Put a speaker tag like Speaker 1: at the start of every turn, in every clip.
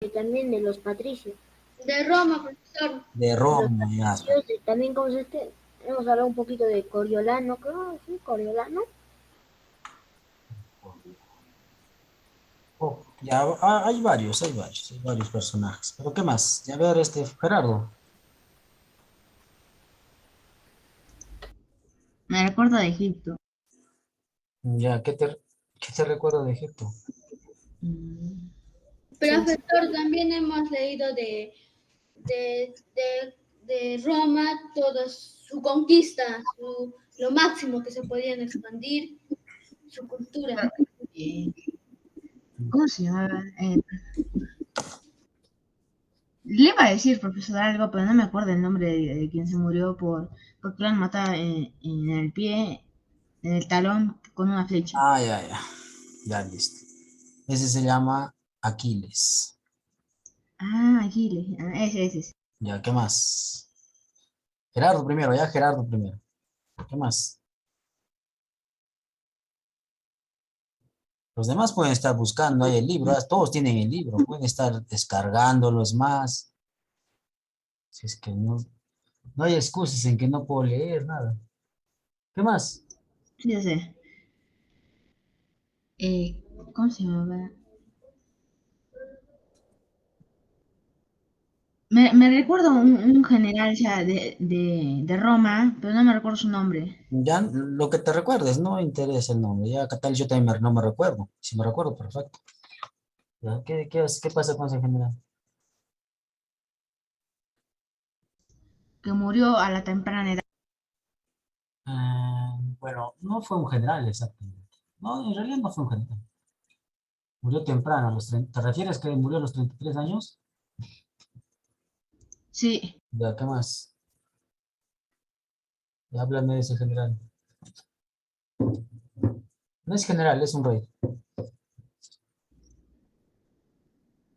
Speaker 1: también de los patricios.
Speaker 2: De Roma, profesor.
Speaker 3: De
Speaker 1: De los
Speaker 3: Roma, ya.
Speaker 1: patricios, también como hemos hablado un poquito de Coriolano, creo, sí, Coriolano.
Speaker 3: Oh, ya, hay varios personajes. Pero ¿qué más? Ya ver, Gerardo.
Speaker 4: Me recuerdo de Egipto.
Speaker 3: Ya, qué te recuerdo de Egipto?
Speaker 4: Mm,
Speaker 2: Profesor, también hemos leído de, de, de Roma, toda su conquista, lo máximo que se podían expandir, su cultura.
Speaker 4: eh, ¿Cómo se llama? Le iba a decir, profesor, algo, pero no me acuerdo el nombre de quien se murió porque lo han matado en el pie, en el talón, con una flecha.
Speaker 3: Ah, ya. Ya, listo. Ese se llama Aquiles.
Speaker 4: Ah, Aquiles. Ese.
Speaker 3: Ya, ¿qué más? Gerardo primero, ya, Gerardo primero. ¿Qué más? Los demás pueden estar buscando ahí el libro, todos tienen el libro, pueden estar descargándolo, es más. Si es que no hay excusas en que no puedo leer nada. ¿Qué más?
Speaker 4: Sí, ya sé. Eh, ¿Cómo se llama? Me recuerdo un general ya de Roma, pero no me recuerdo su nombre.
Speaker 3: Ya lo que te recuerdes, no interesa el nombre. Ya, ¿qué tal? Yo también no me recuerdo. Si me recuerdo, perfecto. Ya, ¿qué pasa con ese general?
Speaker 4: Que murió a la temprana edad.
Speaker 3: Bueno, no fue un general exactamente. No, en realidad no fue un general. Murió temprano, a los 30. ¿Te refieres que murió a los 33 años?
Speaker 4: Sí,
Speaker 3: Ya, ¿qué más? Ya, háblame de ese general. No es general, es un rey.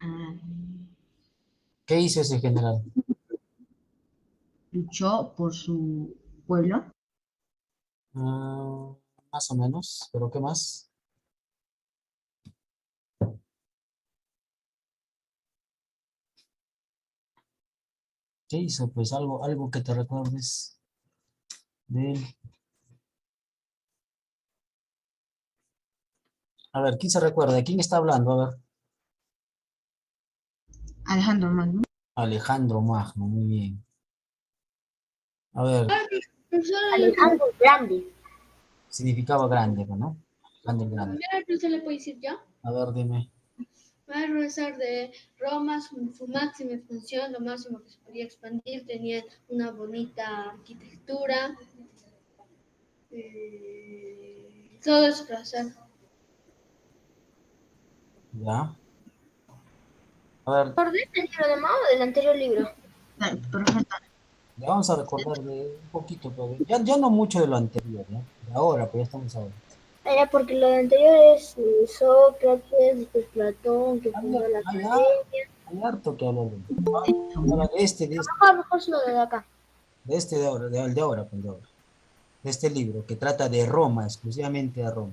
Speaker 4: ah,
Speaker 3: ¿Qué hizo ese general?
Speaker 4: luchó por su pueblo.
Speaker 3: Ah, más o menos, pero ¿qué más? ¿Qué hizo? Pues algo que te recuerdes de él. A ver, ¿quién se recuerda? ¿De quién está hablando? A ver.
Speaker 4: Alejandro Magno.
Speaker 3: Alejandro Magno, muy bien. A ver,
Speaker 2: Profesor,
Speaker 1: Alejandro Grande.
Speaker 3: significaba grande, ¿no? Alejandro el Grande.
Speaker 2: ¿se le puede decir ya?
Speaker 3: A ver, dime.
Speaker 2: Va a regresar de Roma, su máxima expansión, lo máximo que se podía expandir, tenía una bonita arquitectura, todo es placer.
Speaker 3: Ya. A ver,
Speaker 1: ¿Por qué este libro de Mao del anterior libro?
Speaker 4: Perfecto.
Speaker 3: ya vamos a recordar de un poquito, pero ya no mucho de lo anterior, ¿ya? De ahora, pues ya estamos ahora.
Speaker 1: Era porque lo anterior es Sócrates, después Platón, que fundó la academia.
Speaker 3: Hay harto que hablar de él. Ahora,
Speaker 1: Mejor lo de acá.
Speaker 3: de ahora, de ahora, pues de ahora. De este libro que trata de Roma, exclusivamente de Roma.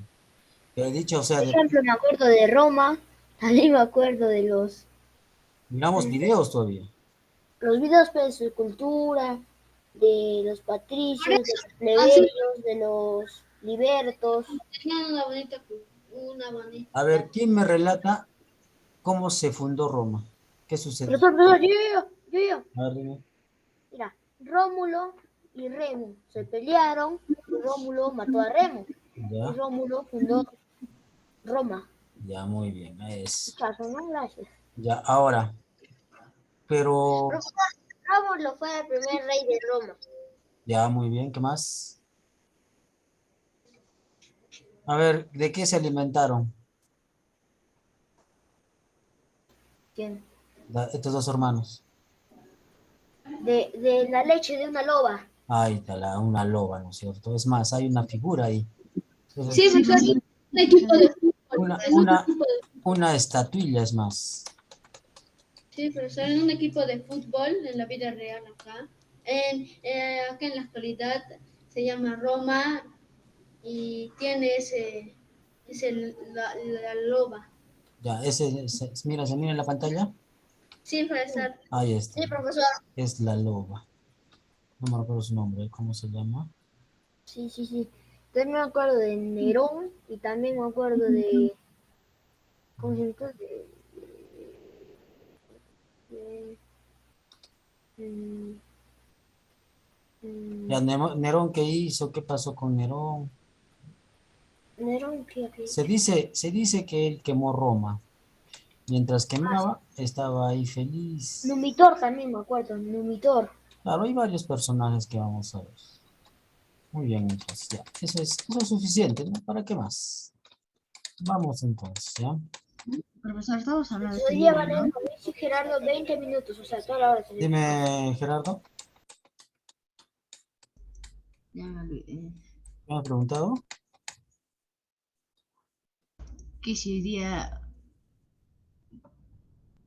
Speaker 3: Pero he dicho, o sea,
Speaker 1: Por ejemplo, me acuerdo de Roma, también me acuerdo de
Speaker 3: miramos videos todavía.
Speaker 1: los videos pues, de su cultura, de los patricios, de los
Speaker 2: Así
Speaker 1: plebeyos, de los libertos.
Speaker 2: tenían una bonita.
Speaker 3: A ver, ¿quién me relata cómo se fundó Roma? ¿Qué sucedió?
Speaker 1: Profesor, yo.
Speaker 3: A ver, dime.
Speaker 1: Mira, Rómulo y Remo se pelearon y Rómulo mató a Remo y
Speaker 3: Ya,
Speaker 1: Rómulo fundó Roma.
Speaker 3: ya, muy bien. Es,
Speaker 1: Muchachos, ¿no? Gracias.
Speaker 3: ya, ahora, pero,
Speaker 1: Profesor, Rómulo fue el primer rey de Roma.
Speaker 3: ya, muy bien, ¿qué más? A ver, ¿de qué se alimentaron
Speaker 1: ¿Quién?
Speaker 3: estos dos hermanos?
Speaker 1: De la leche de una loba.
Speaker 3: Ahí está, una loba, ¿no es cierto? Es más, hay una figura ahí.
Speaker 2: Sí,
Speaker 3: Entonces,
Speaker 2: profesor, un equipo de fútbol.
Speaker 3: una,
Speaker 2: Es un
Speaker 3: una,
Speaker 2: equipo de,
Speaker 3: una estatuilla es más.
Speaker 2: sí, profesor, es un equipo de fútbol en la vida real acá. Acá en la actualidad se llama Roma y tiene la loba.
Speaker 3: Ya, mira, se mira en la pantalla.
Speaker 2: Sí, profesor.
Speaker 3: Ahí está.
Speaker 1: Sí, profesor.
Speaker 3: Es la loba. No me acuerdo su nombre, ¿cómo se llama?
Speaker 1: Sí, sí, sí. También me acuerdo de Nerón y también me acuerdo de... ¿Cómo se llama? De- mm,
Speaker 3: Ya,
Speaker 1: mm,
Speaker 3: Nerón, ¿qué hizo? ¿Qué pasó con Nerón?
Speaker 1: Nerón, ¿qué había
Speaker 3: Se
Speaker 1: hecho?
Speaker 3: dice, se dice que él quemó Roma. Mientras quemaba, estaba ahí feliz.
Speaker 1: Numitor también me acuerdo, Numitor.
Speaker 3: Claro, hay varios personajes que vamos a ver. Muy bien, entonces ya. Eso es suficiente, ¿no? ¿Para qué más? Vamos entonces, ¿ya?
Speaker 4: Profesor, estamos hablando de
Speaker 1: Entonces
Speaker 4: este
Speaker 1: hoy día
Speaker 4: libro,
Speaker 1: van a
Speaker 4: ¿no?
Speaker 1: ir con Luis y Gerardo 20 minutos, o sea, toda la hora se les-
Speaker 3: Dime, Gerardo,
Speaker 4: Ya me olvidé.
Speaker 3: ¿me has preguntado?
Speaker 4: Que si hoy día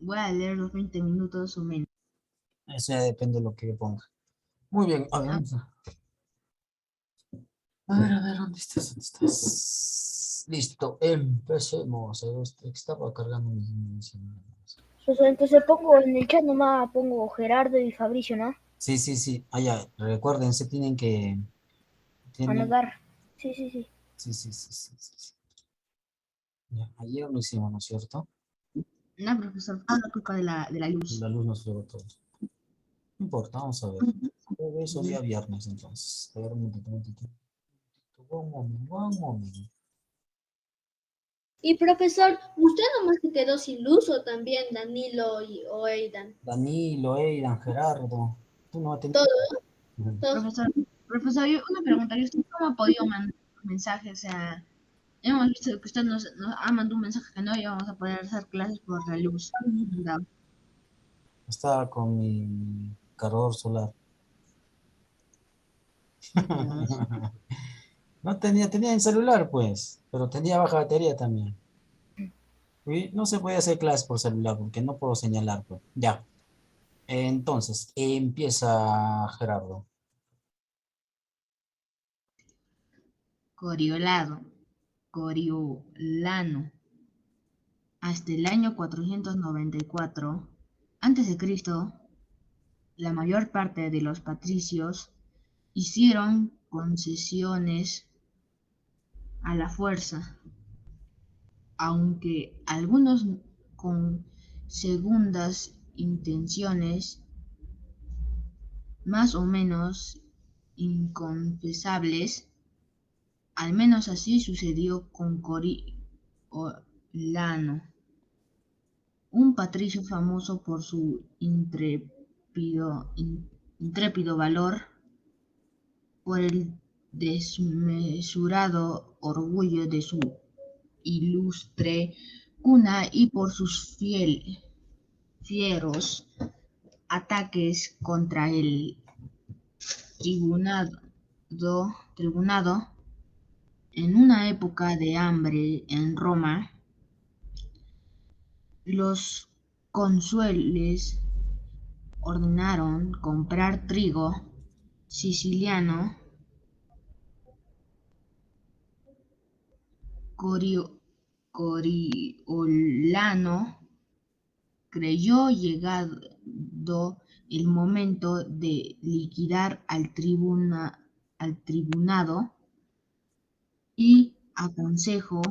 Speaker 4: voy a leer los 20 minutos o menos.
Speaker 3: Eso ya depende de lo que yo ponga. Muy bien, a ver,
Speaker 4: Ah,
Speaker 3: vamos a ver, ¿dónde estás? ¿Dónde estás? Listo, empecemos. A ver, estaba cargando mis.
Speaker 1: Pues entonces pongo en el chat nomás, pongo Gerardo y Fabricio, ¿no?
Speaker 3: Sí, sí, sí. Ah, ya, recuérdense, tienen,
Speaker 1: Anotar. Sí, sí, sí.
Speaker 3: sí, sí, sí, sí, sí, sí. Ya, ayer lo hicimos, ¿no es cierto?
Speaker 4: no, profesor, fue la culpa de la luz.
Speaker 3: La luz nos fregó todo. No importa, vamos a ver. Eso día viernes, entonces. A ver, un momentito, un momentito. Un momento, un momento.
Speaker 2: Y profesor, ¿usted nomás se quedó sin luz o también Danilo o Aidan?
Speaker 3: Danilo, Eidan, Gerardo. Tú no
Speaker 2: Todos,
Speaker 3: Ujú.
Speaker 2: todos.
Speaker 4: Profesor, una pregunta. ¿Y usted cómo ha podido mandar mensajes? O sea, hemos visto que usted nos ha mandado un mensaje que no íbamos a poder hacer clases por la luz. Da.
Speaker 3: Estaba con mi cargador solar.
Speaker 4: Dios.
Speaker 3: No tenía en celular, pues, pero tenía baja batería también. Y no se puede hacer clases por celular porque no puedo señalar, pues. Ya. Entonces, empieza Gerardo.
Speaker 4: Coriolano. Coriolano. Hasta el año 494 a.C., la mayor parte de los patricios hicieron concesiones a la fuerza, aunque algunos con segundas intenciones más o menos inconfesables. Al menos así sucedió con Coriolano, un patricio famoso por su intrépido valor, por el desmesurado orgullo de su ilustre cuna y por sus fieros ataques contra el tribunado, tribunado en una época de hambre en Roma. Los cónsules ordenaron comprar trigo siciliano. Coriolano creyó llegado el momento de liquidar al tribunado y aconsejó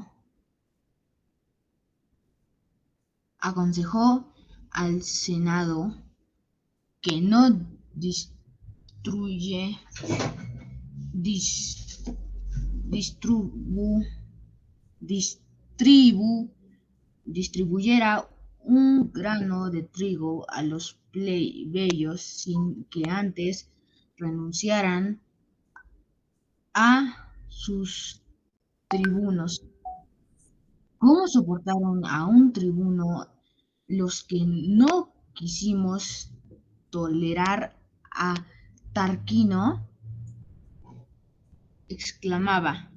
Speaker 4: al Senado que no distruye, dis- distribu- distribu- distribuyera un grano de trigo a los plebeyos sin que antes renunciaran a sus tribunos. ¿Cómo soportaron a un tribuno los que no quisimos tolerar a Tarquino? Exclamaba,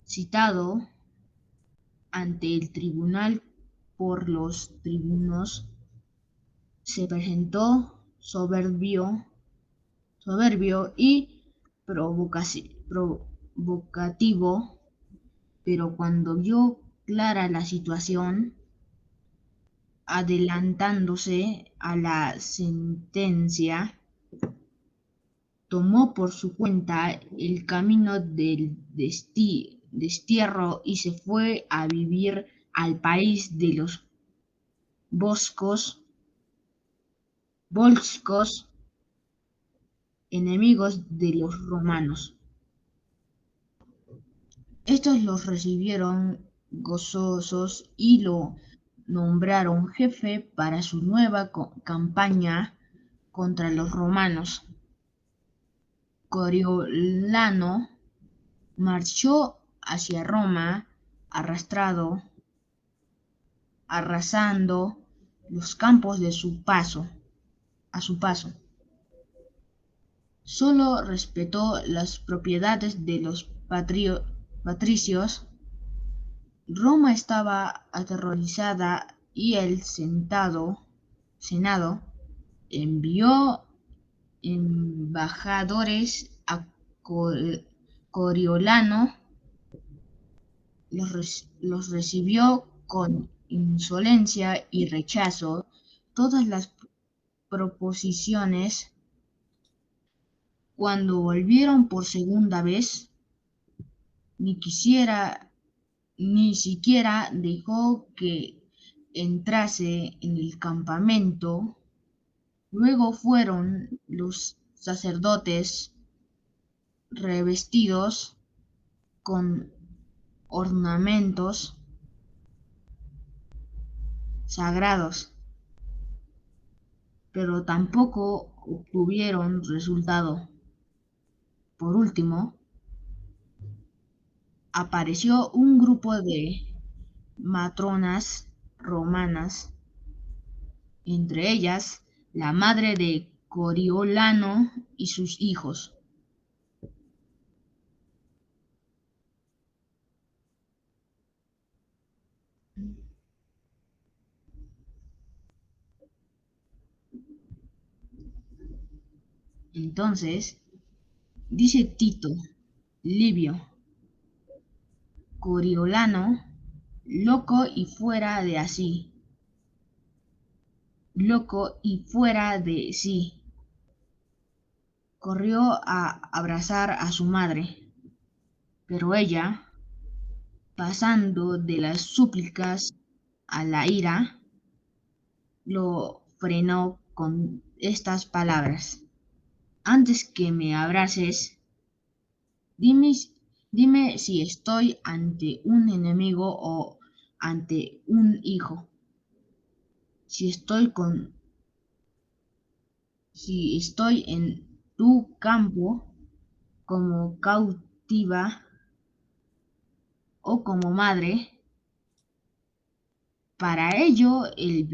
Speaker 4: citado ante el tribunal por los tribunos, se presentó soberbio y provocativo, pero cuando vio clara la situación, adelantándose a la sentencia, tomó por su cuenta el camino del destierro y se fue a vivir al país de los volscos, enemigos de los romanos. Estos los recibieron gozosos y lo nombraron jefe para su nueva campaña contra los romanos. Coriolano marchó hacia Roma arrasando los campos a su paso. Solo respetó las propiedades de los patricios. Roma estaba aterrorizada y el Senado envió embajadores a Coriolano, los recibió con insolencia y rechazó todas las proposiciones. Cuando volvieron por segunda vez, ni siquiera dejó que entrase en el campamento. Luego fueron los sacerdotes revestidos con ornamentos sagrados, pero tampoco obtuvieron resultado. Por último, apareció un grupo de matronas romanas, entre ellas la madre de Coriolano y sus hijos. Entonces, dice Tito Livio: Coriolano, loco y fuera de sí, corrió a abrazar a su madre, pero ella, pasando de las súplicas a la ira, lo frenó con estas palabras: antes que me abraces, dime, dime si estoy ante un enemigo o ante un hijo. Si estoy en tu campo como cautiva o como madre, para ello he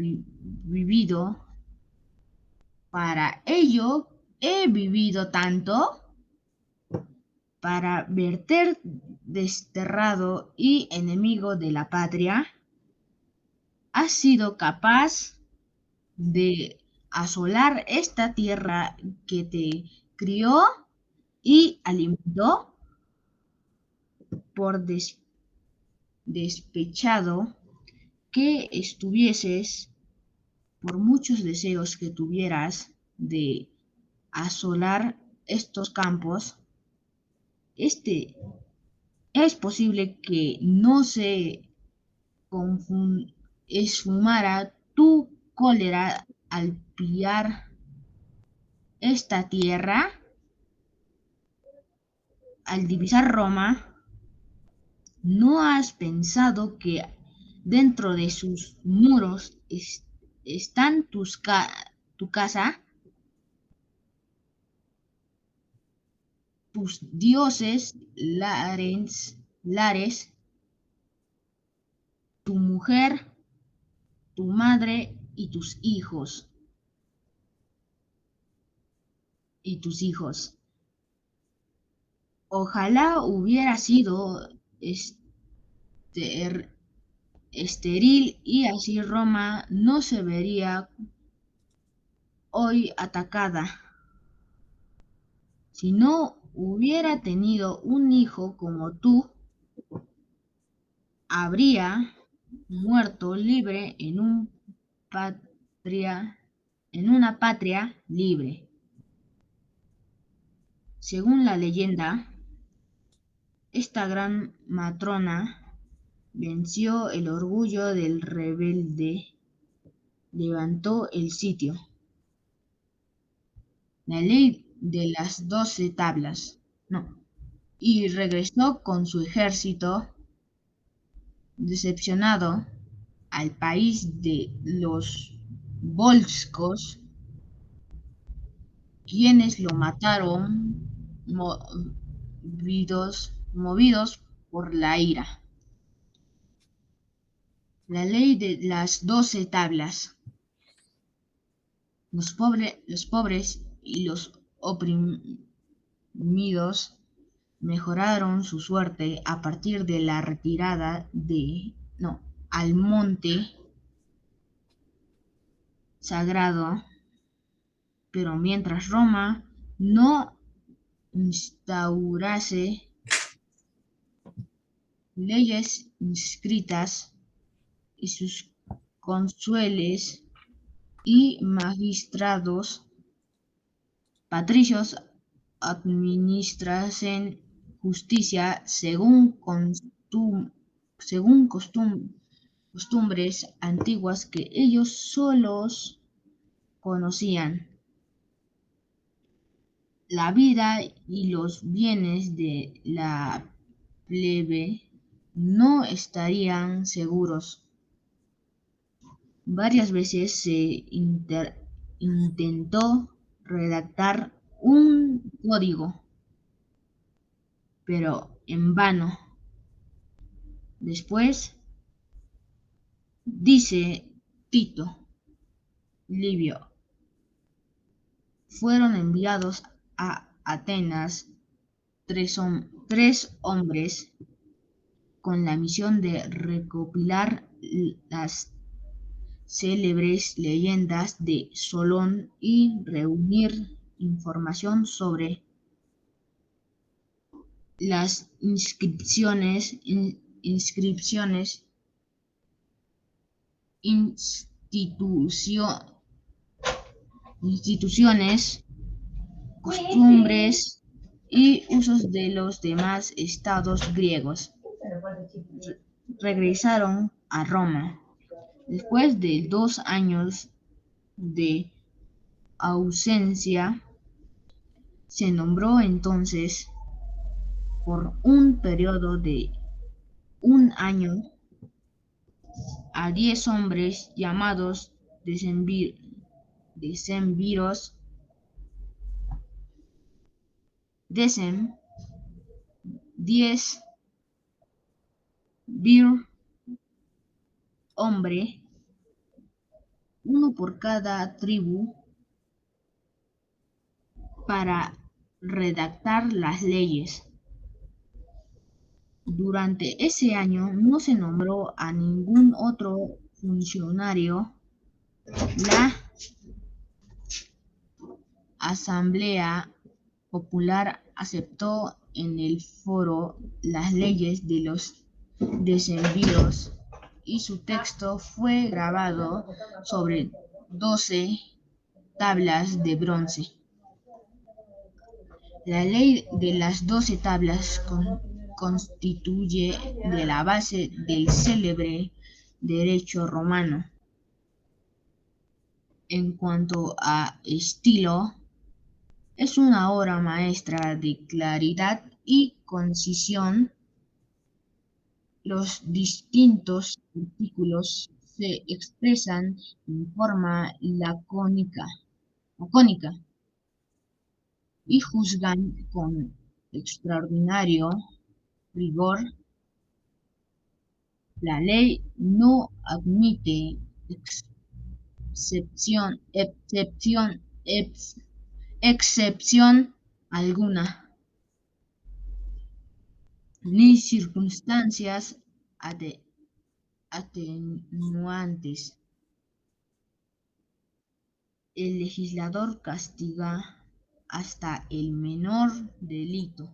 Speaker 4: vivido tanto, para verte desterrado y enemigo de la patria. Has sido capaz de asolar esta tierra que te crió y alimentó. Por despechado que estuvieses, por muchos deseos que tuvieras de asolar estos campos, es posible que no se esfumara tu cólera al pillar esta tierra, al divisar Roma. ¿No has pensado que dentro de sus muros están tu casa, tus dioses, lares, tu mujer, tu madre y tus hijos? Ojalá hubiera sido estéril y así Roma no se vería hoy atacada. Si no hubiera tenido un hijo como tú, habría muerto libre en un patria libre. Según la leyenda, esta gran matrona venció el orgullo del rebelde, levantó el sitio, la ley de las 12 tablas, no, y regresó con su ejército decepcionado al país de los volscos, quienes lo mataron movidos por la ira. La ley de las 12 tablas. Los pobres y los oprimidos mejoraron su suerte a partir de la retirada al monte sagrado, pero mientras Roma no instaurase leyes inscritas y sus cónsules y magistrados patricios administrasen justicia según costumbres antiguas que ellos solos conocían. La vida y los bienes de la plebe no estarían seguros. Varias veces se intentó redactar un código, pero en vano. Después, dice Tito Livio, fueron enviados a Atenas tres hombres con la misión de recopilar las célebres leyendas de Solón y reunir información sobre las instituciones, costumbres y usos de los demás estados griegos. Regresaron a Roma. Después de 2 años de ausencia, se nombró entonces por un periodo de 1 año a 10 hombres llamados decemviros, decem, 10 vir, hombre, uno por cada tribu, para redactar las leyes. Durante ese año no se nombró a ningún otro funcionario. La Asamblea Popular aceptó en el foro las leyes de los decemviros y su texto fue grabado sobre 12 tablas de bronce. La ley de las 12 tablas constituye de la base del célebre derecho romano. En cuanto a estilo, es una obra maestra de claridad y concisión. Los distintos artículos se expresan en forma lacónica y juzgan con extraordinario rigor. La ley no admite excepción alguna, ni circunstancias atenuantes. El legislador castiga hasta el menor delito,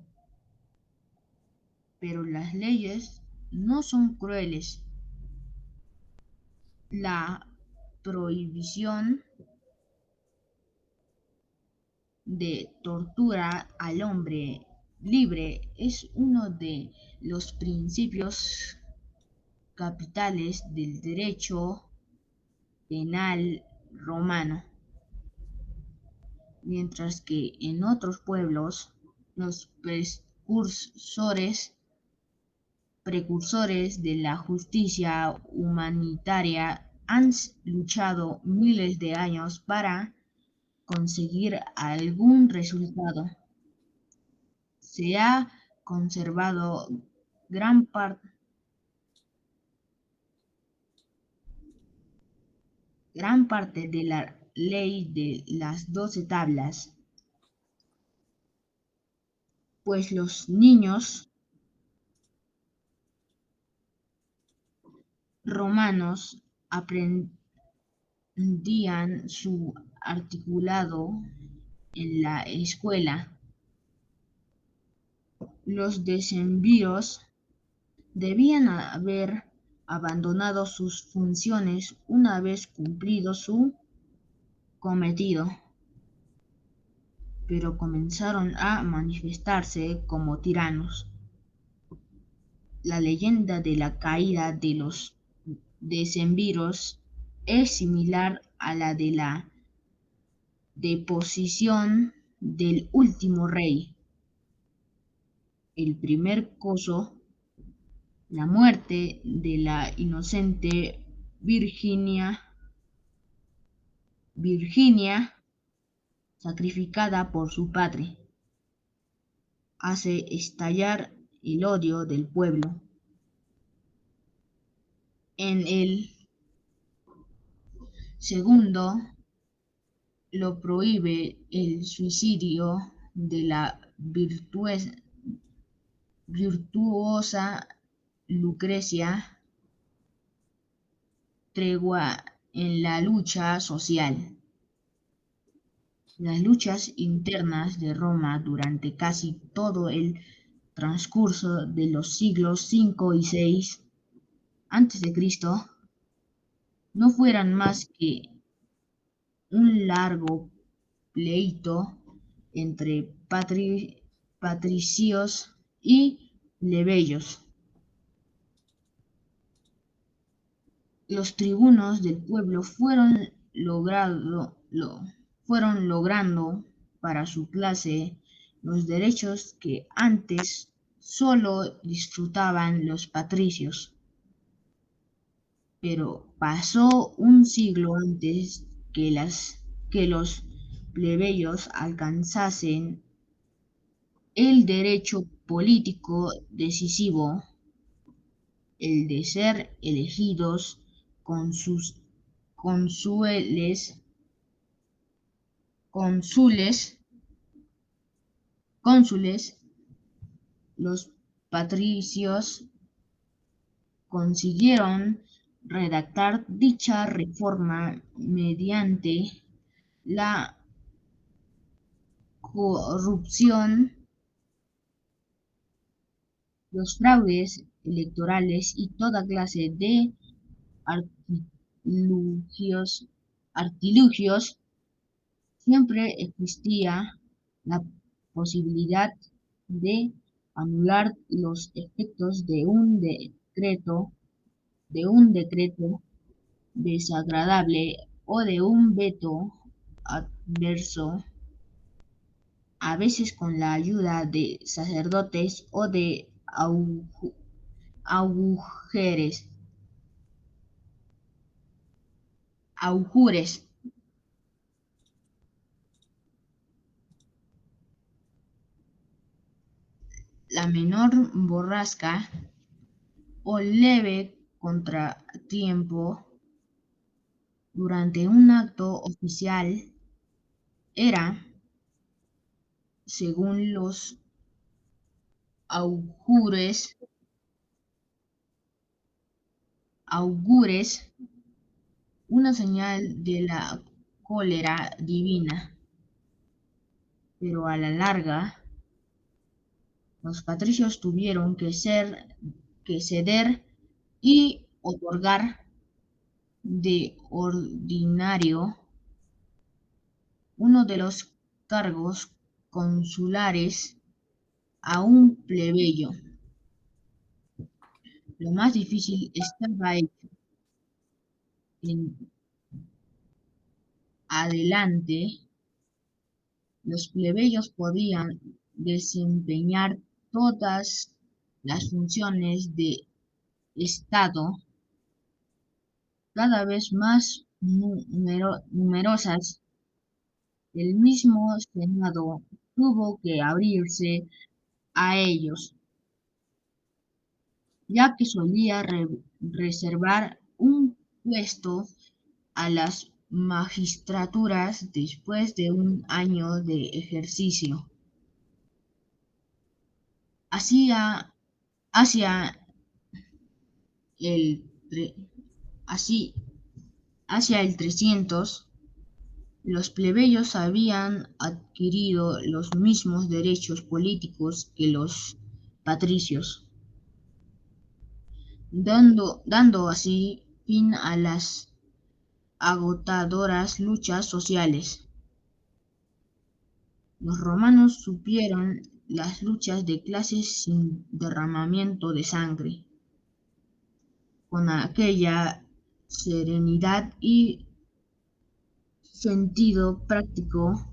Speaker 4: pero las leyes no son crueles. La prohibición de tortura al hombre libre es uno de los principios capitales del derecho penal romano, mientras que en otros pueblos los precursores de la justicia humanitaria han luchado miles de años para conseguir algún resultado. Se ha conservado gran, gran parte de la ley de las 12 tablas, pues los niños romanos aprendían su articulado en la escuela. Los decemviros debían haber abandonado sus funciones una vez cumplido su cometido, pero comenzaron a manifestarse como tiranos. La leyenda de la caída de los decemviros es similar a la de la deposición del último rey. El primer coso, la muerte de la inocente Virginia, sacrificada por su padre, hace estallar el odio del pueblo. En el segundo, lo prohíbe el suicidio de la virtuosa Lucrecia, tregua en la lucha social. Las luchas internas de Roma durante casi todo el transcurso de los siglos V y VI a.C. no fueron más que un largo pleito entre patricios y plebeyos. Los tribunos del pueblo fueron logrando para su clase los derechos que antes solo disfrutaban los patricios. Pero pasó un siglo antes que los plebeyos alcanzasen el derecho político decisivo, el de ser elegidos con sus cónsules, los patricios consiguieron redactar dicha reforma mediante la corrupción, los fraudes electorales y toda clase de artilugios. Siempre existía la posibilidad de anular los efectos de un decreto desagradable o de un veto adverso, a veces con la ayuda de sacerdotes o de augures. La menor borrasca o leve contratiempo durante un acto oficial era, según los augures, una señal de la cólera divina. Pero a la larga, los patricios tuvieron que ceder y otorgar de ordinario uno de los cargos consulares a un plebeyo. Lo más difícil estaba hecho. En adelante, los plebeyos podían desempeñar todas las funciones de Estado cada vez más numerosas. El mismo Senado tuvo que abrirse a ellos, ya que solía reservar un puesto a las magistraturas después de un año de ejercicio. Hacia, hacia el, así, hacia el 300, los plebeyos habían adquirido los mismos derechos políticos que los patricios, dando así fin a las agotadoras luchas sociales. Los romanos supieron las luchas de clases sin derramamiento de sangre, con aquella serenidad y sentido práctico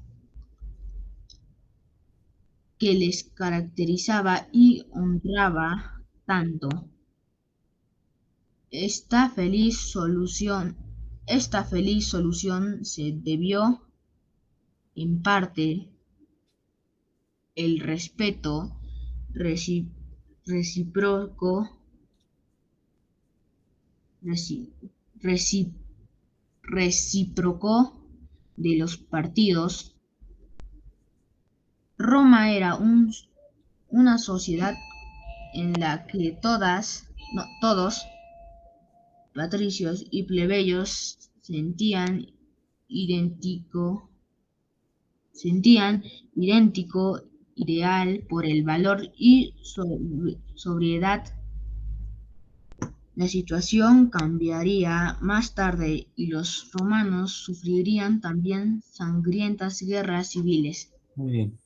Speaker 4: que les caracterizaba y honraba tanto. Esta feliz solución se debió, en parte, el respeto reci- recíproco reci- reci- recíproco de los partidos. Roma era una sociedad en la que todos, patricios y plebeyos, idéntico, sentían idéntico ideal por el valor y sobriedad. La situación cambiaría más tarde y los romanos sufrirían también sangrientas guerras civiles.
Speaker 3: Muy bien.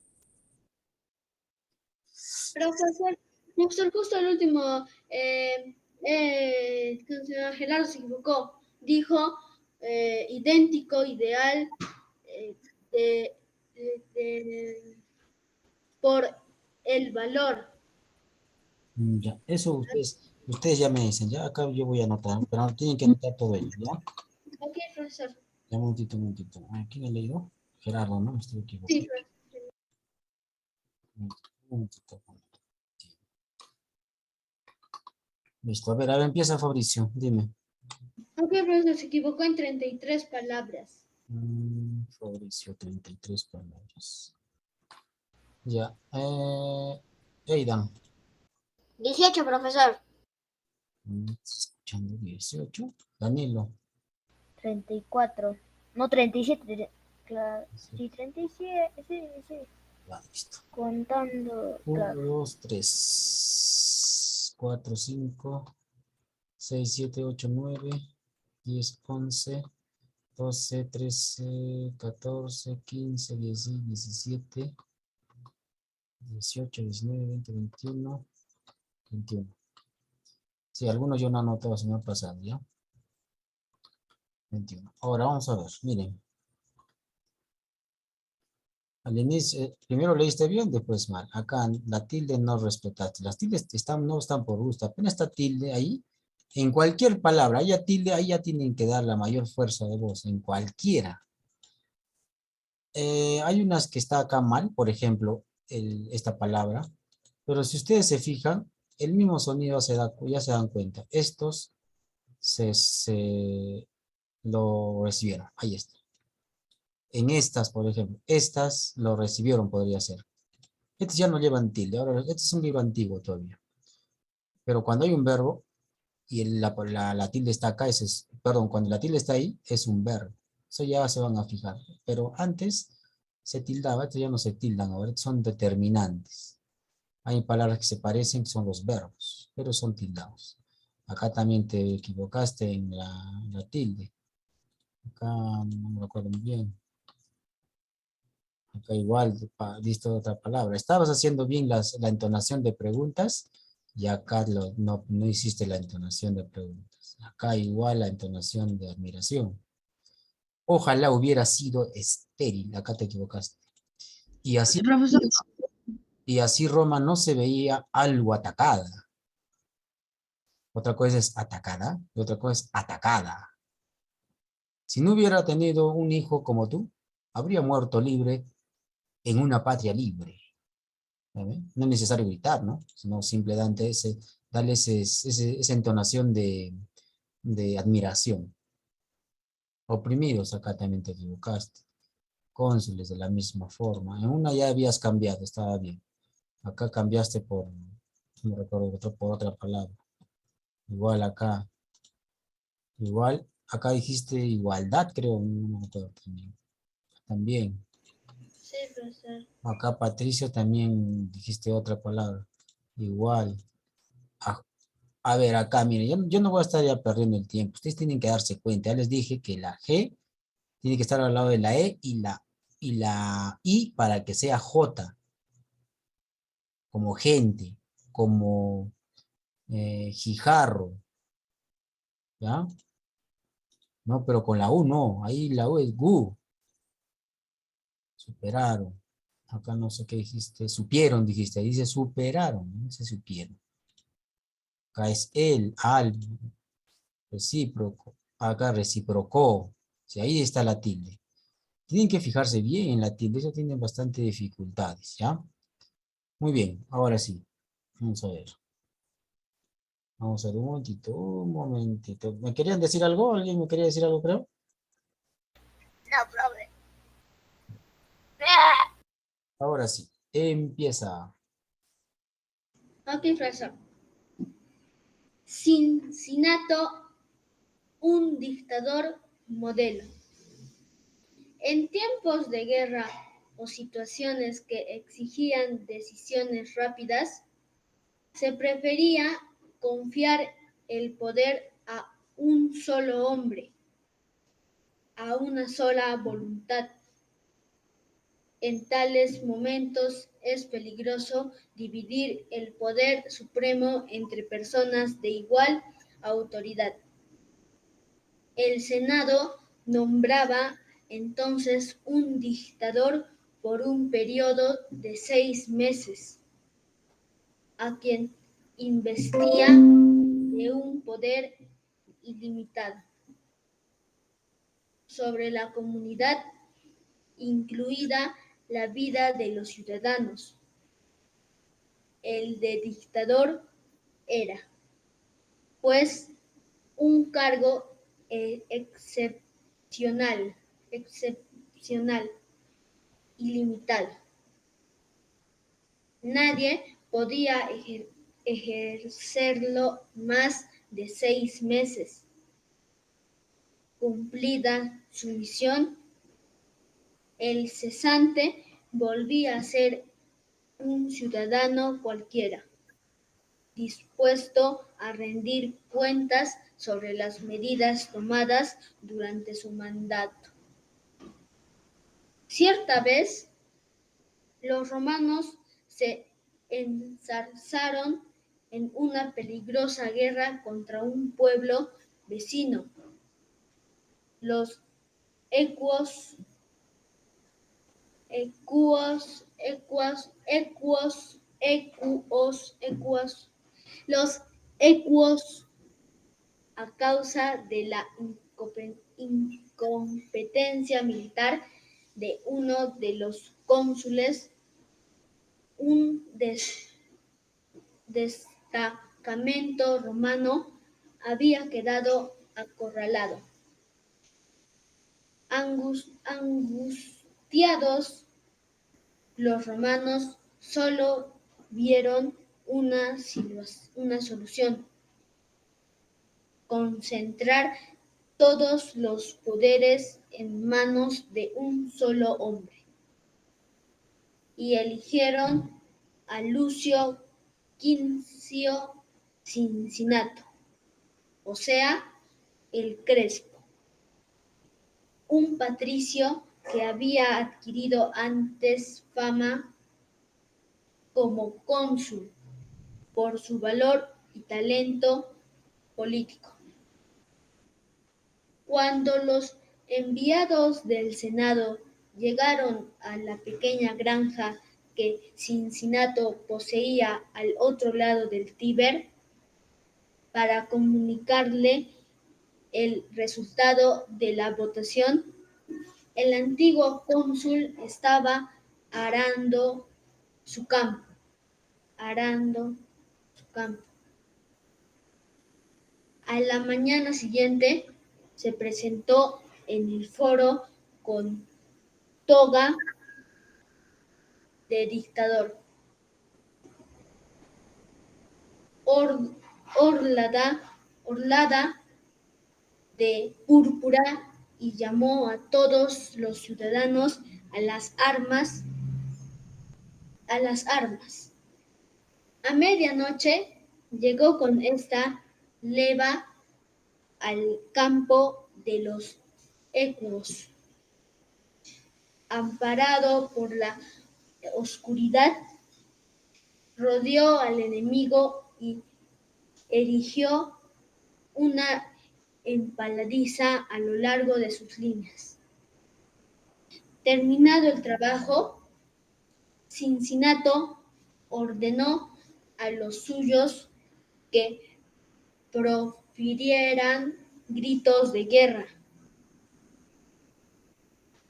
Speaker 2: Profesor, justo el último, Gerardo se equivocó. Dijo idéntico, ideal, de, por el valor.
Speaker 3: Ya, eso ustedes ya me dicen, ya acá yo voy a anotar, pero tienen que anotar todo ello, ¿ya?
Speaker 2: Ok, profesor.
Speaker 3: Ya, un momentito. ¿A quién he leído? Gerardo, ¿no? Me estoy equivocando.
Speaker 2: Sí, profesor.
Speaker 3: Un momentito. Listo, a ver, empieza Fabricio, dime.
Speaker 2: Ok, profesor, se equivocó en 33 palabras.
Speaker 3: Fabricio, 33 palabras. Ya, Aidan.
Speaker 1: 18, profesor.
Speaker 3: ¿Estás escuchando? 18. Danilo.
Speaker 1: 34. No, 37. Claro. Sí, 37. Sí, sí.
Speaker 3: Ya, listo.
Speaker 1: Contando.
Speaker 3: 1,
Speaker 1: Claro.
Speaker 3: 2, 3, 4, 5, 6, 7, 8, 9, 10, 11, 12, 13, 14, 15, 16, 17, 18, 19, 20, 21, 21. Sí, algunos yo no anoté la semana pasada, ¿ya? 21. Ahora vamos a ver, miren. Al inicio, primero leíste bien, después mal. Acá la tilde no respetaste. Las tildes no están por gusto. Apenas está tilde ahí. En cualquier palabra, haya tilde, ahí ya tienen que dar la mayor fuerza de voz. En cualquiera. Hay unas que está acá mal, por ejemplo, esta palabra. Pero si ustedes se fijan, el mismo sonido ya se dan cuenta. Estos se lo recibieron. Ahí está. En estas, por ejemplo, estas lo recibieron, podría ser. Estos ya no llevan tilde. Ahora, este es un libro antiguo todavía. Pero cuando hay un verbo y la tilde está acá, perdón, cuando la tilde está ahí, es un verbo. Eso ya se van a fijar. Pero antes se tildaba, estos ya no se tildan, ahora son determinantes. Hay palabras que se parecen, que son los verbos, pero son tildados. Acá también te equivocaste en la tilde. Acá no me acuerdo muy bien. Acá igual diste otra palabra. Estabas haciendo bien la entonación de preguntas y acá no hiciste la entonación de preguntas. Acá igual la entonación de admiración. Ojalá hubiera sido estéril. Acá te equivocaste. Y así,
Speaker 4: Profesor,
Speaker 3: y así Roma no se veía algo atacada. Otra cosa es atacada y otra cosa es atacada. Si no hubiera tenido un hijo como tú, habría muerto libre en una patria libre. ¿Sabe? No es necesario gritar, ¿no? Sino simplemente darle esa entonación de admiración. Oprimidos, acá también te equivocaste. Cónsules de la misma forma. En una ya habías cambiado, estaba bien. Acá cambiaste no me recuerdo, por otra palabra. Igual acá. Igual, acá dijiste igualdad, creo, no me acuerdo también. También.
Speaker 2: Sí, profesor.
Speaker 3: Acá Patricio también dijiste otra palabra. Igual. A, a ver, acá, miren, yo no voy a estar ya perdiendo el tiempo. Ustedes tienen que darse cuenta. Ya les dije que la G tiene que estar al lado de la E y la I para que sea J, como gente, como jijarro, ¿ya? No, pero con la U no. Ahí la U es gu. Superaron. Acá no sé qué dijiste. Supieron, dijiste. Ahí dice superaron. No se supieron. Acá es el, al, recíproco. Acá reciprocó. Sí, ahí está la tilde. Tienen que fijarse bien en la tilde. Eso tienen bastante dificultades, ¿ya? Muy bien. Ahora sí. Vamos a ver. Vamos a ver un momentito. Un momentito. ¿Me querían decir algo? ¿Alguien me quería decir algo, creo?
Speaker 1: No, profe.
Speaker 3: Ahora sí. Empieza.
Speaker 2: Ok, profesor. Cincinato, un dictador modelo. En tiempos de guerra o situaciones que exigían decisiones rápidas, se prefería confiar el poder a un solo hombre, a una sola voluntad. En tales momentos es peligroso dividir el poder supremo entre personas de igual autoridad. El Senado nombraba entonces un dictador por un periodo de 6 meses, a quien investía de un poder ilimitado sobre la comunidad, incluida la vida de los ciudadanos. El de dictador era, pues, un cargo excepcional, ilimitado. Nadie podía ejercerlo más de 6 meses. Cumplida su misión, el cesante volvía a ser un ciudadano cualquiera, dispuesto a rendir cuentas sobre las medidas tomadas durante su mandato. Cierta vez, los romanos se enzarzaron en una peligrosa guerra contra un pueblo vecino, los ecuos, ecuos, ecuos, ecuos, ecuos, ecuos, los ecuos, a causa de la incompetencia militar de uno de los cónsules. Un destacamento romano había quedado acorralado. Angustiados, los romanos solo vieron una solución: concentrar todos los poderes en manos de un solo hombre, y eligieron a Lucio Quincio Cincinnato o sea, el Crespo, un patricio que había adquirido antes fama como cónsul por su valor y talento político. Cuando los enviados del Senado llegaron a la pequeña granja que Cincinnato poseía al otro lado del Tíber para comunicarle el resultado de la votación, el antiguo cónsul estaba arando su campo, arando su campo. A la mañana siguiente se presentó en el foro con toga de dictador, orlada de púrpura, y llamó a todos los ciudadanos a las armas. A medianoche llegó con esta leva al campo de los ecuos. Amparado por la oscuridad, rodeó al enemigo y erigió una empaladiza a lo largo de sus líneas. Terminado el trabajo, Cincinnato ordenó a los suyos que profirieran gritos de guerra.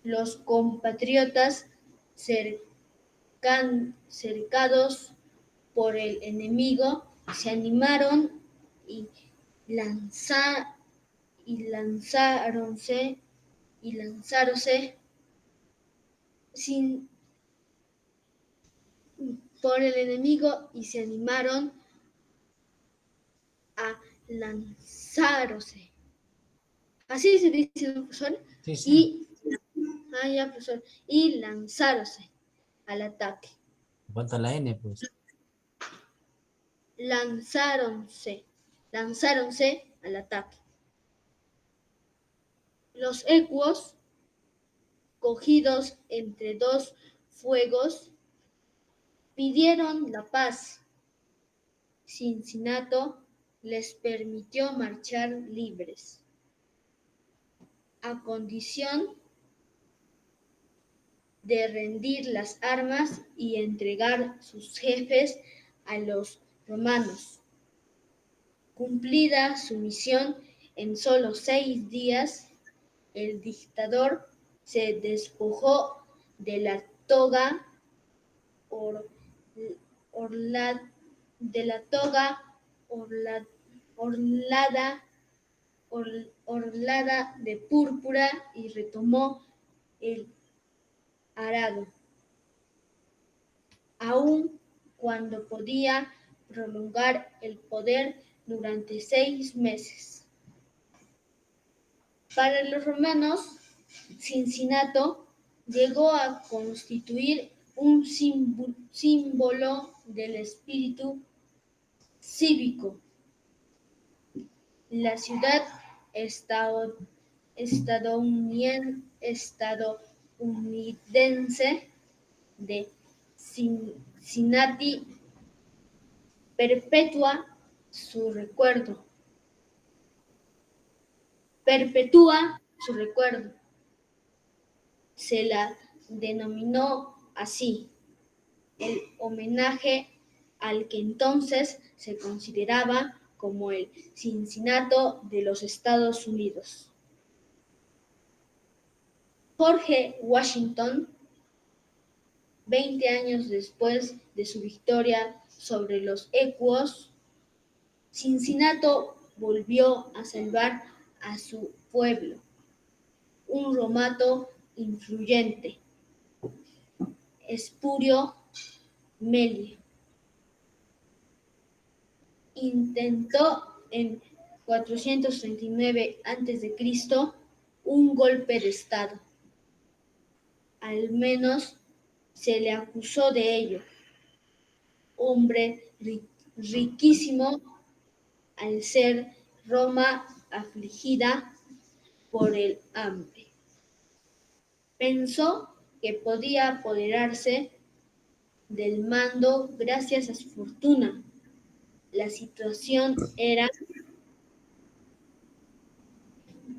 Speaker 2: Los compatriotas cercados por el enemigo se animaron y lanzáronse sin por el enemigo y se animaron a lanzarse. Así se dice, profesor.
Speaker 3: Sí, sí.
Speaker 2: Profesor. Y lanzarse al ataque.
Speaker 3: Falta la N, pues.
Speaker 2: Lanzáronse al ataque. Los ecuos, cogidos entre dos fuegos, pidieron la paz. Cincinnato les permitió marchar libres, a condición de rendir las armas y entregar sus jefes a los romanos. Cumplida su misión, en solo 6 días, el dictador se despojó de la toga orlada de púrpura y retomó el arado, aun cuando podía prolongar el poder durante 6 meses. Para los romanos, Cincinnato llegó a constituir un símbolo del espíritu cívico. La ciudad estadounidense de Cincinnati perpetúa su recuerdo. Se la denominó así, el homenaje al que entonces se consideraba como el Cincinnato de los Estados Unidos. George Washington, 20 años después de su victoria sobre los ecuos, Cincinnato volvió a salvar a su pueblo, un romano influyente, Espurio Melio. Intentó en 439 a.C. un golpe de estado. Al menos se le acusó de ello. Hombre riquísimo, al ser Roma afligida por el hambre. Pensó que podía apoderarse del mando gracias a su fortuna. La situación era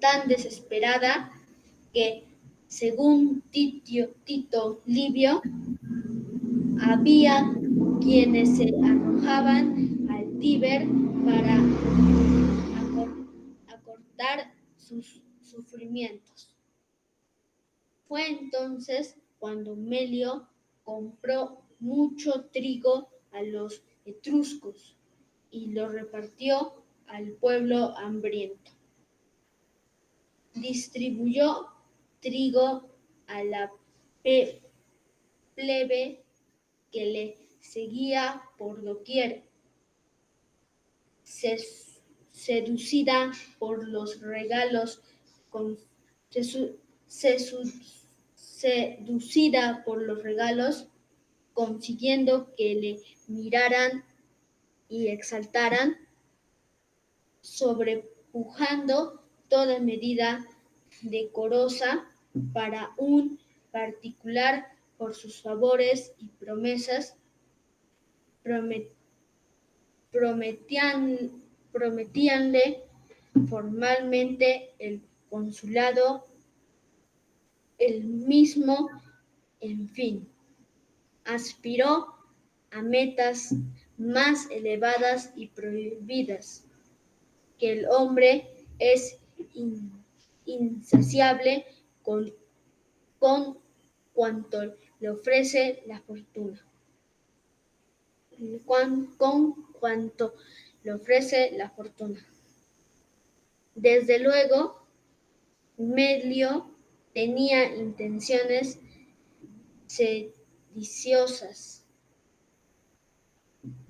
Speaker 2: tan desesperada que, según Tito Livio, había quienes se arrojaban al Tíber para acortar sus sufrimientos. Fue entonces cuando Melio compró mucho trigo a los etruscos y lo repartió al pueblo hambriento. Distribuyó trigo a la plebe que le seguía por doquier, seducida por los regalos, seducida por los regalos, consiguiendo que le miraran y exaltaran, sobrepujando toda medida decorosa para un particular por sus favores y promesas, prometíanle formalmente el consulado, el mismo, en fin, aspiró a metas más elevadas y prohibidas, que el hombre es insaciable con cuanto le ofrece la fortuna. Con cuanto le ofrece la fortuna. Desde luego, Melio tenía intenciones sediciosas,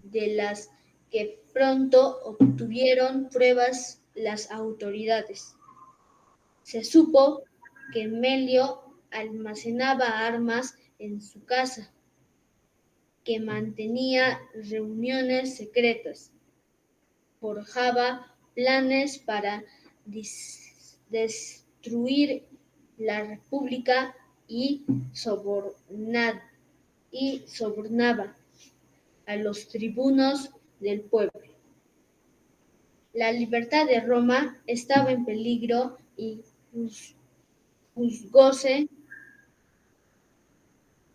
Speaker 2: de las que pronto obtuvieron pruebas las autoridades. Se supo que Melio almacenaba armas en su casa, que mantenía reuniones secretas, forjaba planes para destruir la república y sobornaba a los tribunos del pueblo. La libertad de Roma estaba en peligro y juzgóse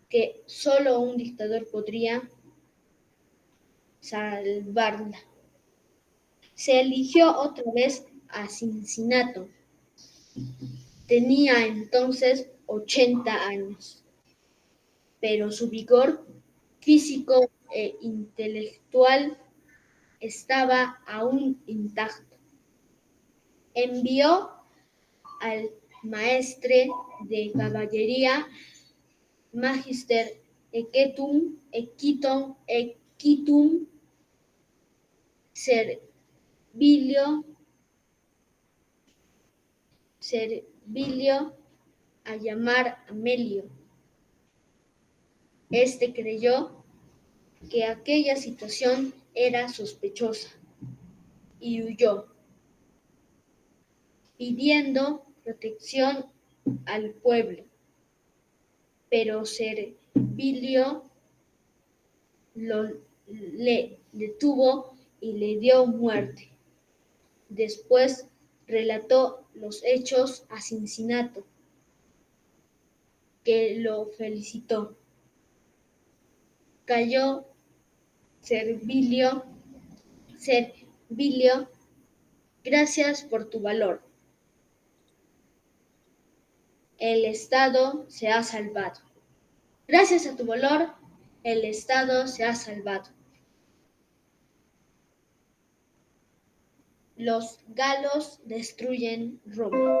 Speaker 2: que solo un dictador podría salvarla. Se eligió otra vez a Cincinnato. Tenía entonces 80 años, pero su vigor físico e intelectual estaba aún intacto. Envió al maestre de caballería Magister Equitum Servilio a llamar a Melio. Este creyó que aquella situación era sospechosa y huyó, pidiendo protección al pueblo. Pero Servilio le detuvo y le dio muerte. Después relató los hechos a Cincinnato, que lo felicitó. Cayó Servilio, gracias por tu valor. El Estado se ha salvado. Gracias a tu valor, el Estado se ha salvado. Los galos destruyen Roma.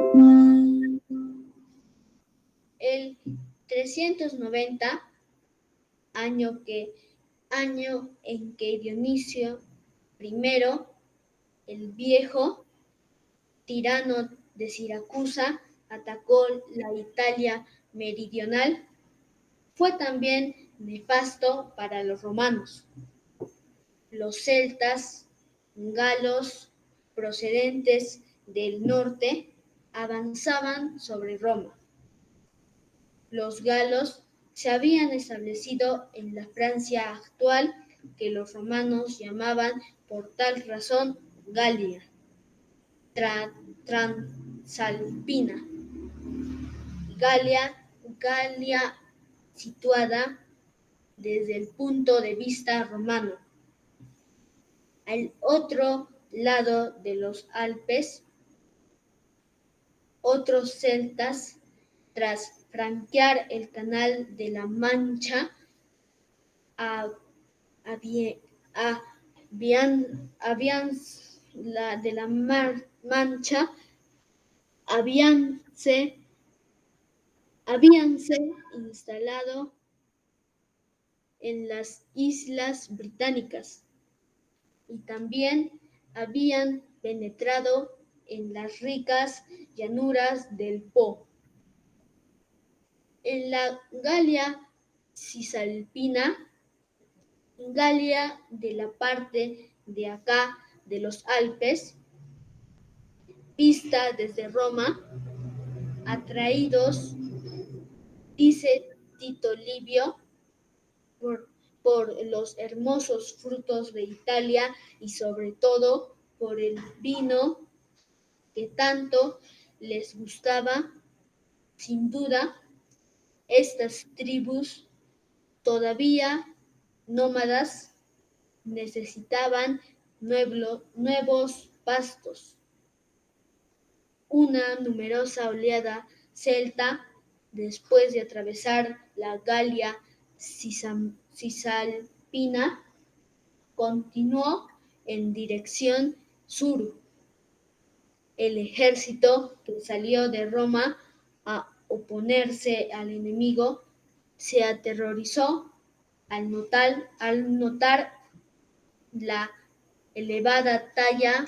Speaker 2: El 390, año en que Dionisio I, el Viejo, tirano de Siracusa, atacó la Italia meridional, fue también nefasto para los romanos. Los celtas, galos, procedentes del norte avanzaban sobre Roma. Los galos se habían establecido en la Francia actual, que los romanos llamaban por tal razón Galia Transalpina. Galia situada desde el punto de vista romano. Al otro lado de los Alpes, otros celtas, tras franquear el Canal de la Mancha, habíanse instalado en las Islas Británicas y también habían penetrado en las ricas llanuras del Po. En la Galia Cisalpina, Galia de la parte de acá de los Alpes, vista desde Roma, atraídos, dice Tito Livio, por los hermosos frutos de Italia y sobre todo por el vino que tanto les gustaba. Sin duda, estas tribus, todavía nómadas, necesitaban nuevos pastos. Una numerosa oleada celta, después de atravesar la Galia Cisalpina, continuó en dirección sur. El ejército que salió de Roma a oponerse al enemigo se aterrorizó al notar la elevada talla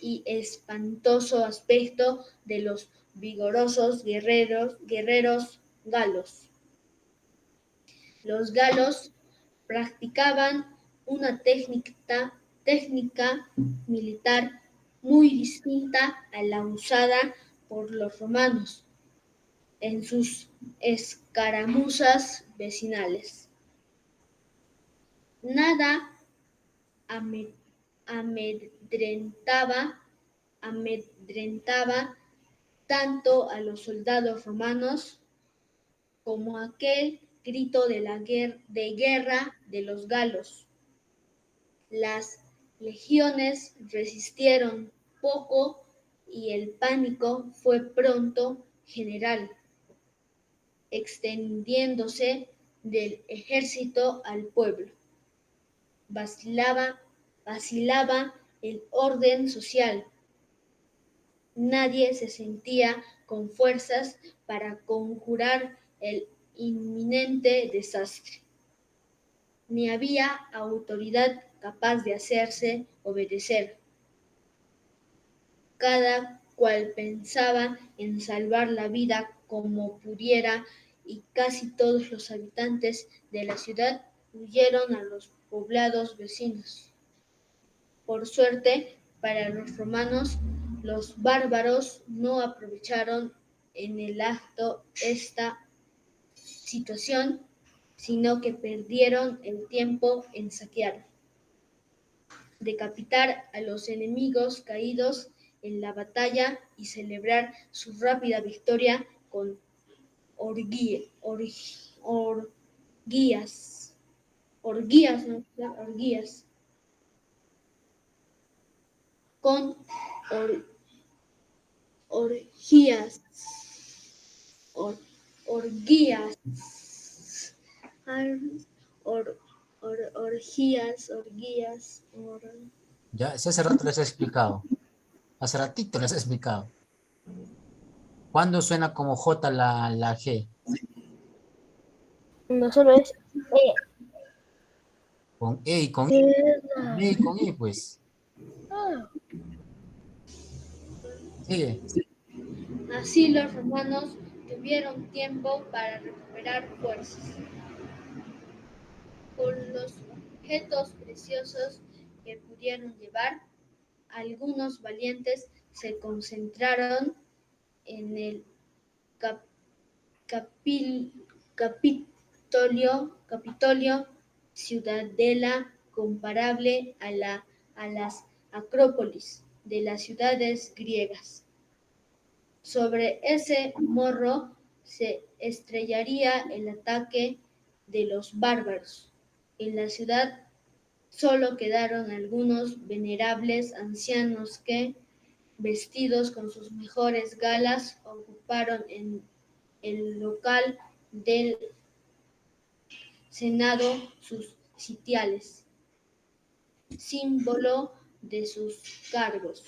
Speaker 2: y espantoso aspecto de los vigorosos guerreros galos. Los galos practicaban una técnica militar muy distinta a la usada por los romanos en sus escaramuzas vecinales. Nada amedrentaba tanto a los soldados romanos como aquel grito de guerra de los galos. Las legiones resistieron poco y el pánico fue pronto general, extendiéndose del ejército al pueblo. Vacilaba el orden social. Nadie se sentía con fuerzas para conjurar el inminente desastre. Ni había autoridad capaz de hacerse obedecer. Cada cual pensaba en salvar la vida como pudiera y casi todos los habitantes de la ciudad huyeron a los poblados vecinos. Por suerte para los romanos, los bárbaros no aprovecharon en el acto esta situación, sino que perdieron el tiempo en saquear, decapitar a los enemigos caídos en la batalla y celebrar su rápida victoria con orgías, con orgías, orgías,
Speaker 3: Ya, si hace rato les he explicado. Hace ratito les he explicado. ¿Cuándo suena como J la G?
Speaker 1: No solo es
Speaker 3: Con E y con I.
Speaker 1: guerra.
Speaker 3: E y con I, pues.
Speaker 1: Ah,
Speaker 3: Sigue.
Speaker 2: Así los romanos tuvieron tiempo para recuperar fuerzas. Con los objetos preciosos que pudieron llevar, algunos valientes se concentraron en el cap- capil- Capitolio, ciudadela comparable a las acrópolis de las ciudades griegas. Sobre ese morro se estrellaría el ataque de los bárbaros. En la ciudad solo quedaron algunos venerables ancianos que, vestidos con sus mejores galas, ocuparon en el local del Senado sus sitiales, símbolo de sus cargos,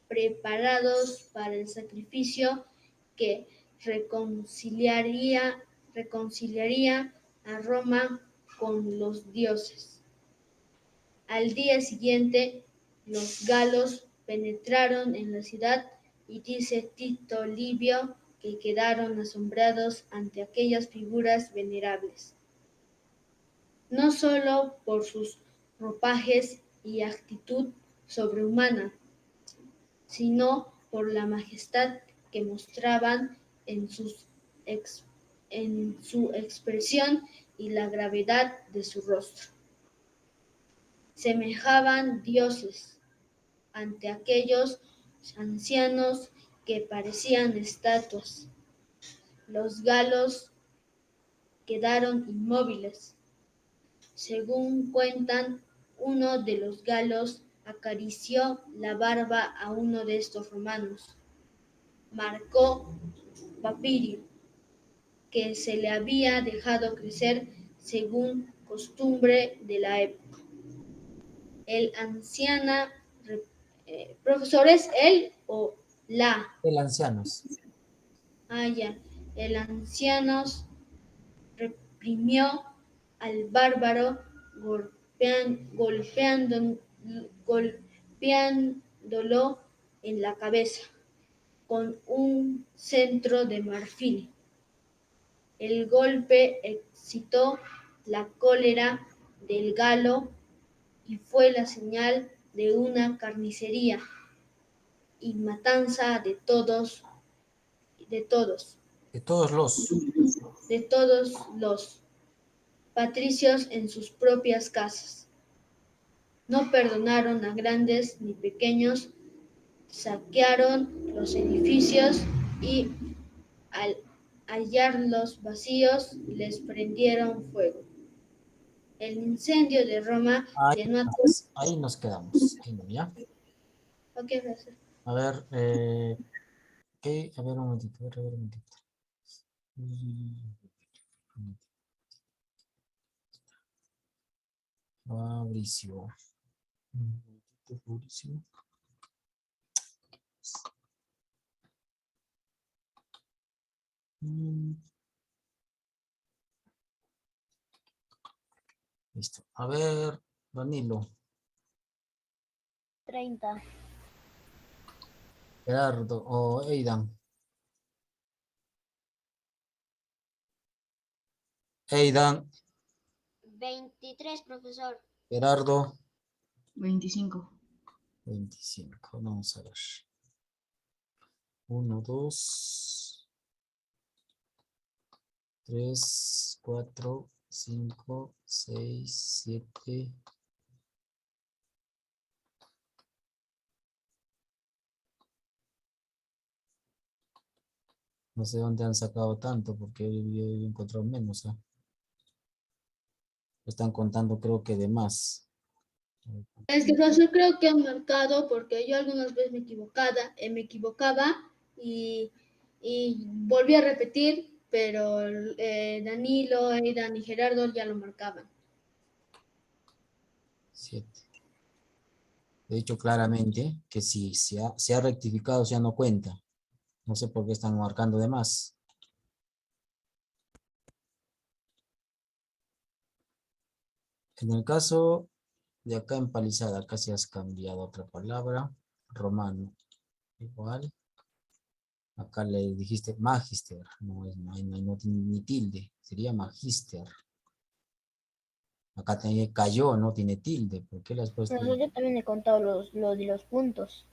Speaker 2: preparados para el sacrificio que reconciliaría a Roma con los dioses. Al día siguiente, los galos penetraron en la ciudad y dice Tito Livio que quedaron asombrados ante aquellas figuras venerables, no solo por sus ropajes y actitud sobrehumana, sino por la majestad que mostraban en, en su expresión y la gravedad de su rostro. Semejaban dioses ante aquellos ancianos que parecían estatuas. Los galos quedaron inmóviles. Según cuentan, uno de los galos acarició la barba a uno de estos romanos, Marco Papirio, que se le había dejado crecer según costumbre de la época. El anciana, profesor, ¿es él o la?
Speaker 3: El ancianos.
Speaker 2: Ya. El anciano reprimió al bárbaro golpeándolo en la cabeza con un centro de marfil. El golpe excitó la cólera del galo y fue la señal de una carnicería y matanza de todos
Speaker 3: De todos los.
Speaker 2: los patricios en sus propias casas. No perdonaron a grandes ni pequeños, saquearon los edificios y al hallarlos vacíos les prendieron fuego. El incendio de Roma llenó a todos.
Speaker 3: Ahí nos quedamos. Ahí no, ¿ya?
Speaker 2: Okay, profesor.
Speaker 3: A ver, a ver un momentito, a ver un momentito. Fabricio. Fabricio. Listo. A ver, Danilo.
Speaker 1: 30.
Speaker 3: Gerardo o Eidan. Eidan.
Speaker 1: 23, profesor.
Speaker 3: Gerardo.
Speaker 4: 25.
Speaker 3: 25. Vamos a ver. 1, 2, 3, 4, 5, 6, 7. No sé dónde han sacado tanto, porque yo he encontrado menos. Están contando, creo que de más.
Speaker 2: Es que, profesor, creo que han marcado porque yo algunas veces me equivocaba y volví a repetir, pero Danilo, Aidan y Gerardo ya lo marcaban.
Speaker 3: 7. He dicho claramente que si se ha rectificado, ya no cuenta. No sé por qué están marcando de más. En el caso de acá empalizada, casi has cambiado otra palabra. Romano. Igual. Acá le dijiste magister. No tiene ni tilde. Sería magister. Acá tiene cayó, no tiene tilde. ¿Por qué le has puesto?
Speaker 1: Pero yo también he contado lo de los puntos.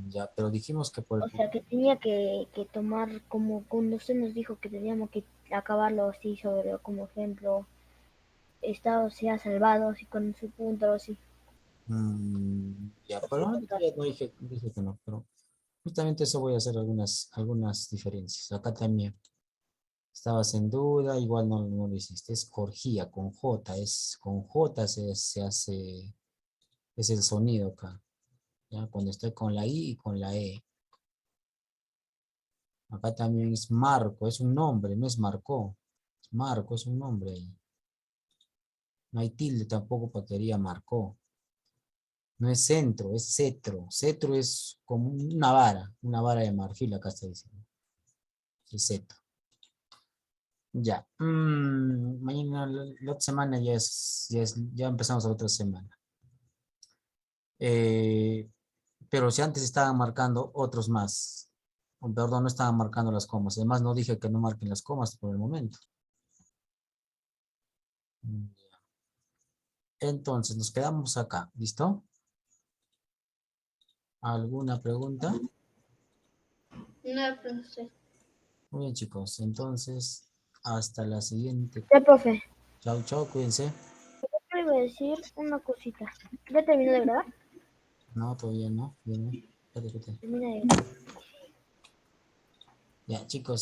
Speaker 3: Ya, pero dijimos que por
Speaker 1: O
Speaker 3: el
Speaker 1: sea, que tenía que tomar como cuando usted nos dijo que teníamos que acabarlo así sobre, como ejemplo, Estado se ha salvado, así con su punto, así.
Speaker 3: Ya, pero no, ya no dije que no, pero justamente eso voy a hacer algunas diferencias. Acá también estabas en duda, igual no lo hiciste. Es orgía con J, con J se hace, es el sonido acá. ¿Ya? Cuando estoy con la I y con la E. Acá también es Marco, es un nombre, no es Marco. Marco es un nombre ahí. No hay tilde tampoco para que diga Marco. No es centro, es cetro. Cetro es como una vara de marfil, acá está diciendo. Es cetro. Ya. Mañana, la otra semana ya empezamos la otra semana. Pero si antes estaban marcando otros más. Perdón, no estaban marcando las comas. Además, no dije que no marquen las comas por el momento. Ya. Entonces, nos quedamos acá. ¿Listo? ¿Alguna pregunta?
Speaker 2: No, profesor.
Speaker 3: Muy bien, chicos. Entonces, hasta la siguiente.
Speaker 1: Ya, profe,
Speaker 3: Chao, chao, cuídense.
Speaker 1: yo le iba a decir una cosita. ¿Ya terminó de grabar?
Speaker 3: No, todavía no. Viene. Espérate, espérate.
Speaker 1: Termina de grabar.
Speaker 3: Ya, chicos.